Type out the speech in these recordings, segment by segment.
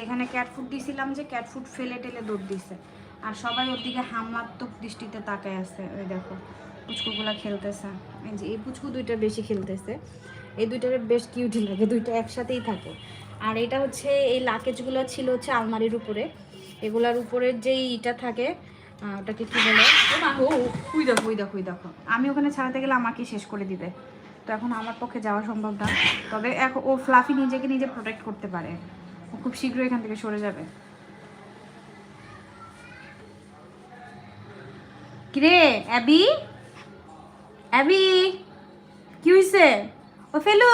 এখানে cat food দিয়েছিলাম যে ক্যাট ফুড ফেলে টেলে দৌড় দিছে, আর সবাই ওর দিকে হামাত্মক দৃষ্টিতে তাকায় আছে। ওই দেখো পুচকুগুলা খেলতেছে, এই যে এই পুচকু দুইটা বেশি খেলতেছে, এই দুইটার বেশ কিউটি লাগে, দুইটা একসাথেই থাকে। আর এটা হচ্ছে এই লাকেজগুলো ছিল হচ্ছে আলমারির উপরে, এগুলার উপরে যেই ইটা থাকে ওটাকে কী বলে, ও ওই দেখো ওই দেখো ওই দেখো, আমি ওখানে ছাড়াতে গেলে আমাকে শেষ করে দিবে। তো এখন আমার পক্ষে যাওয়া সম্ভব না, তবে এখন ও ফ্লাফি নিজেকে নিজে প্রোটেক্ট করতে পারে, ও খুব শীঘ্রই এখান থেকে সরে যাবে। কিরে অ্যাবি, অ্যাবি কি হয়েছে? ও ফেলু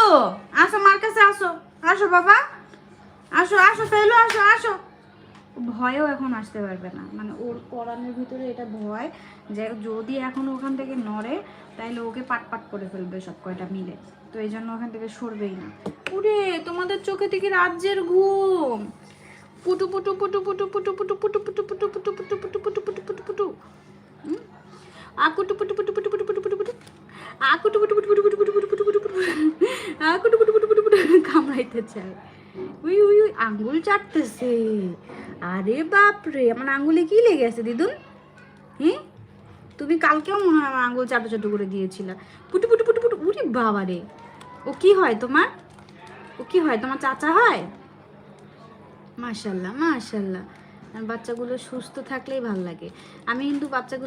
আসো, মার কাছে আসো, আসো বাবা, আসো আসো ফেলু, আসো আসো। ভয়েও এখন আসতে পারবে না, মানে ওর পড়ানোর ভিতরে এটা ভয় যে যদি এখন ওখান থেকে নড়ে তাইলে ওকে পাট পাট করে ফেলবে সব কয়টা মিলে, তো এই জন্য ওখান থেকে সরবেই না। ওরে তোমাদের চোখে থেকে রাজ্যের ঘুম, পুটু পুটু পুটু পুটু পুটু পুটু পুটু পুটু পুটু পুটু পুটু পুটু পুটু পুটু পুটু পুটু আকুটু পুটু পুটু পুটু পুটু পুটু পুটু পুটু আকুটু পুটু পুটু পুটু পুটু পুটু পুটু পুটু পুটু আকুটু পুটু পুটু পুটু পুটু কামড়াইতে চায়। উই উই উই আঙ্গুল চাটতেছে, আরে বাপরে আমার আঙ্গুলে কি লেগে আছে দিদুন? হ্যাঁ তুমি কালকেও মনে হয় আমার আঙ্গুল চাটু চাটু করে দিয়েছিলা। পুটু পুটু পুটু পুটু, উরি বাবা রে, ও কি হয় তোমার? ও কি হয় তোমার? চাচা হয়? মাশাল্লাহ মাশাল্লাহ, বাচ্চাগুলো সুস্থ থাকলেই ভাল লাগে। আমি কিন্তু বাচ্চাগুলো